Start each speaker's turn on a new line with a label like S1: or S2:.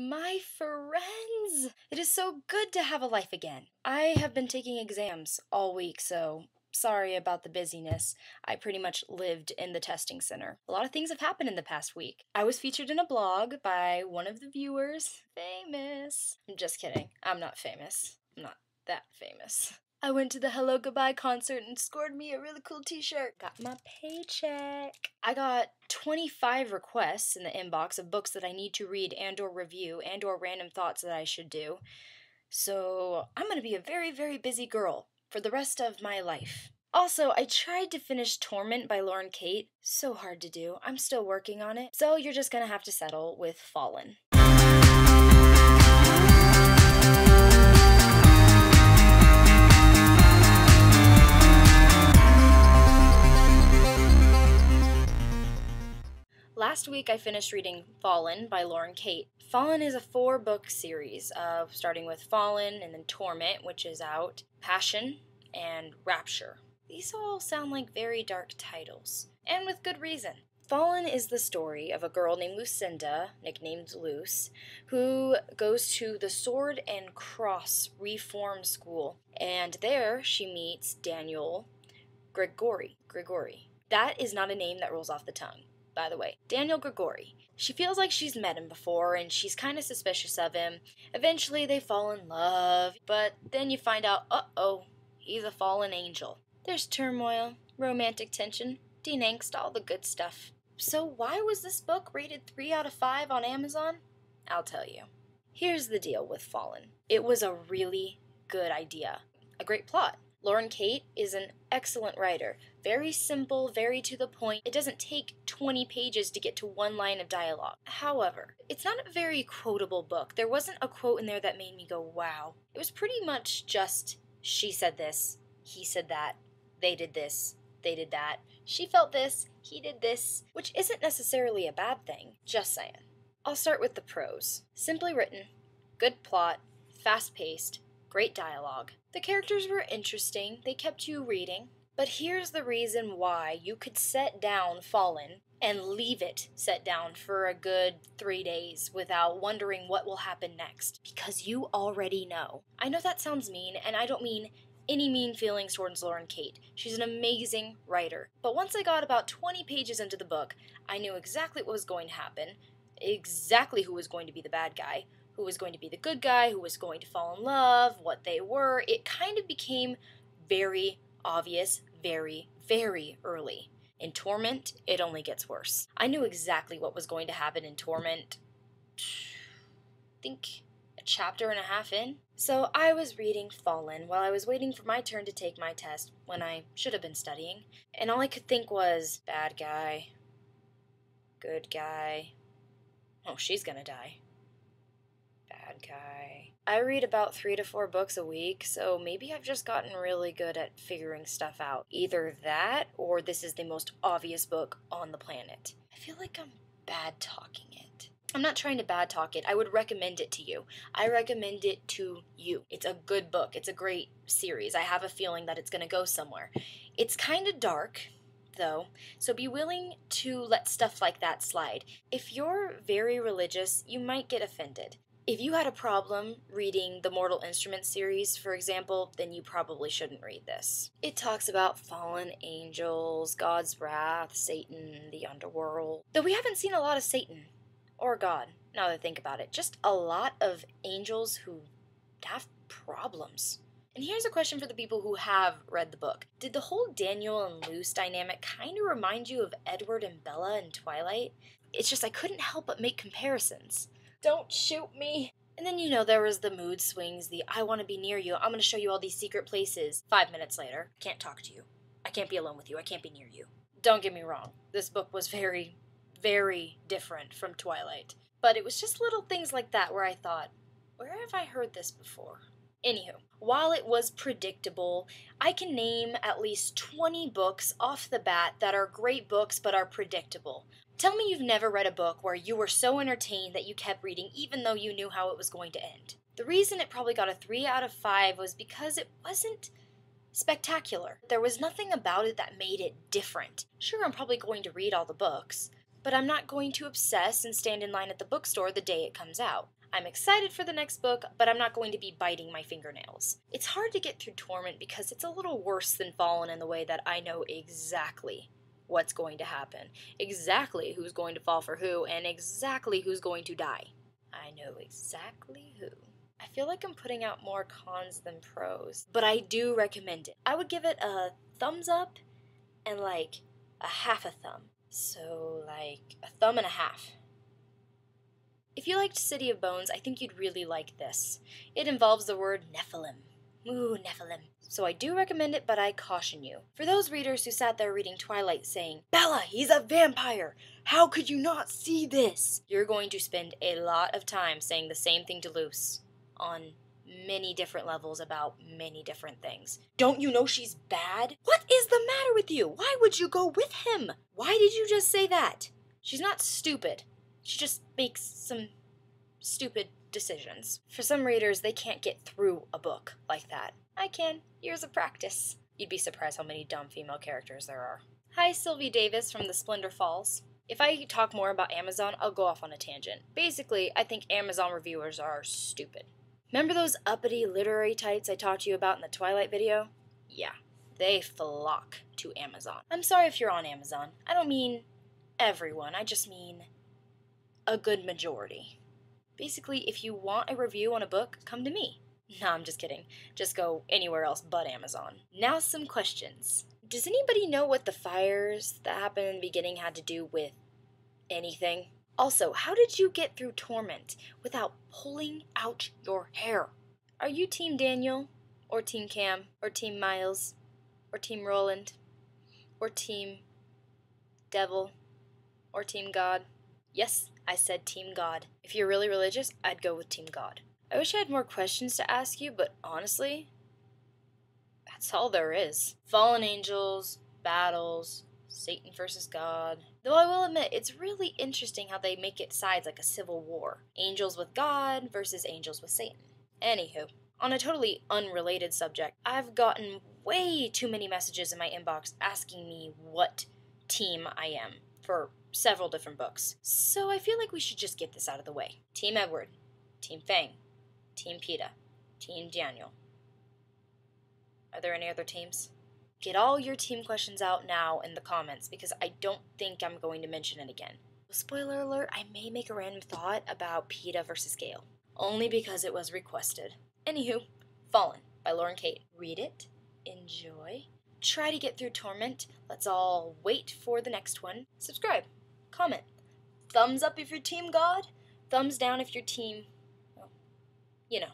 S1: My friends! It is so good to have a life again. I have been taking exams all week, so sorry about the busyness. I pretty much lived in the testing center. A lot of things have happened in the past week. I was featured in a blog by one of the viewers. Famous. I'm just kidding. I'm not famous. I'm not that famous. I went to the Hello Goodbye concert and scored me a really cool t-shirt. Got my paycheck. I got 25 requests in the inbox of books that I need to read and or review and or random thoughts that I should do. So I'm going to be a very, very busy girl for the rest of my life. Also, I tried to finish Torment by Lauren Kate. So hard to do. I'm still working on it. So you're just going to have to settle with Fallen. Last week I finished reading Fallen by Lauren Kate. Fallen is a 4-book series of starting with Fallen and then Torment, which is out, Passion, and Rapture. These all sound like very dark titles, and with good reason. Fallen is the story of a girl named Lucinda, nicknamed Luce, who goes to the Sword and Cross Reform School, and there she meets Daniel Grigori. That is not a name that rolls off the tongue. By the way, Daniel Grigori. She feels like she's met him before, and she's kind of suspicious of him. Eventually, they fall in love, but then you find out, uh-oh, he's a fallen angel. There's turmoil, romantic tension, teen angst, all the good stuff. So why was this book rated 3 out of 5 on Amazon? I'll tell you. Here's the deal with Fallen. It was a really good idea. A great plot. Lauren Kate is an excellent writer. Very simple, very to the point. It doesn't take 20 pages to get to one line of dialogue. However, it's not a very quotable book. There wasn't a quote in there that made me go, wow. It was pretty much just, she said this, he said that, they did this, they did that. She felt this, he did this, which isn't necessarily a bad thing, just saying. I'll start with the prose. Simply written, good plot, fast-paced, great dialogue. The characters were interesting, they kept you reading. But here's the reason why you could set down Fallen and leave it set down for a good 3 days without wondering what will happen next. Because you already know. I know that sounds mean, and I don't mean any mean feelings towards Lauren Kate. She's an amazing writer. But once I got about 20 pages into the book, I knew exactly what was going to happen, exactly who was going to be the bad guy, who was going to be the good guy, who was going to fall in love, what they were. It kind of became very obvious very, very early. In Torment, it only gets worse. I knew exactly what was going to happen in Torment, I think a chapter and a half in. So I was reading Fallen while I was waiting for my turn to take my test when I should have been studying, and all I could think was, bad guy, good guy, oh, she's gonna die. Bad guy. I read about 3 to 4 books a week, so maybe I've just gotten really good at figuring stuff out. Either that, or this is the most obvious book on the planet. I feel like I'm bad-talking it. I'm not trying to bad-talk it. I would recommend it to you. I recommend it to you. It's a good book. It's a great series. I have a feeling that it's going to go somewhere. It's kind of dark, though, so be willing to let stuff like that slide. If you're very religious, you might get offended. If you had a problem reading the Mortal Instruments series, for example, then you probably shouldn't read this. It talks about fallen angels, God's wrath, Satan, the underworld. Though we haven't seen a lot of Satan, or God, now that I think about it. Just a lot of angels who have problems. And here's a question for the people who have read the book. Did the whole Daniel and Luce dynamic kind of remind you of Edward and Bella in Twilight? It's just I couldn't help but make comparisons. Don't shoot me. And then, there was the mood swings, the I want to be near you, I'm going to show you all these secret places. 5 minutes later, I can't talk to you. I can't be alone with you. I can't be near you. Don't get me wrong. This book was very, very different from Twilight. But it was just little things like that where I thought, where have I heard this before? Anywho, while it was predictable, I can name at least 20 books off the bat that are great books but are predictable. Tell me you've never read a book where you were so entertained that you kept reading even though you knew how it was going to end. The reason it probably got a 3 out of 5 was because it wasn't spectacular. There was nothing about it that made it different. Sure, I'm probably going to read all the books, but I'm not going to obsess and stand in line at the bookstore the day it comes out. I'm excited for the next book, but I'm not going to be biting my fingernails. It's hard to get through Torment because it's a little worse than Fallen in the way that I know exactly what's going to happen, exactly who's going to fall for who, and exactly who's going to die. I know exactly who. I feel like I'm putting out more cons than pros, but I do recommend it. I would give it a thumbs up and like a half a thumb. So like a thumb and a half. If you liked City of Bones, I think you'd really like this. It involves the word Nephilim. Ooh, Nephilim. So I do recommend it, but I caution you. For those readers who sat there reading Twilight saying, "Bella, he's a vampire! How could you not see this?" You're going to spend a lot of time saying the same thing to Luce on many different levels about many different things. Don't you know she's bad? What is the matter with you? Why would you go with him? Why did you just say that? She's not stupid. She just makes some stupid decisions. For some readers, they can't get through a book like that. I can. Years of practice. You'd be surprised how many dumb female characters there are. Hi, Sylvie Davis from the Splendor Falls. If I talk more about Amazon, I'll go off on a tangent. Basically, I think Amazon reviewers are stupid. Remember those uppity literary types I talked to you about in the Twilight video? Yeah, they flock to Amazon. I'm sorry if you're on Amazon. I don't mean everyone, I just mean a good majority. Basically, if you want a review on a book, come to me. No, I'm just kidding. Just go anywhere else but Amazon. Now some questions. Does anybody know what the fires that happened in the beginning had to do with anything? Also, how did you get through Torment without pulling out your hair? Are you Team Daniel, or Team Cam, or Team Miles, or Team Roland, or Team Devil, or Team God? Yes, I said Team God. If you're really religious, I'd go with Team God. I wish I had more questions to ask you, but honestly, that's all there is. Fallen angels, battles, Satan versus God. Though I will admit, it's really interesting how they make it sides like a civil war. Angels with God versus angels with Satan. Anywho, on a totally unrelated subject, I've gotten way too many messages in my inbox asking me what team I am for several different books. So I feel like we should just get this out of the way. Team Edward, Team Fang, Team PETA, Team Daniel. Are there any other teams? Get all your team questions out now in the comments because I don't think I'm going to mention it again. Spoiler alert, I may make a random thought about PETA versus Gale. Only because it was requested. Anywho, Fallen by Lauren Kate. Read it, enjoy, try to get through Torment. Let's all wait for the next one. Subscribe, comment, thumbs up if you're Team God, thumbs down if you're Team, well, you know.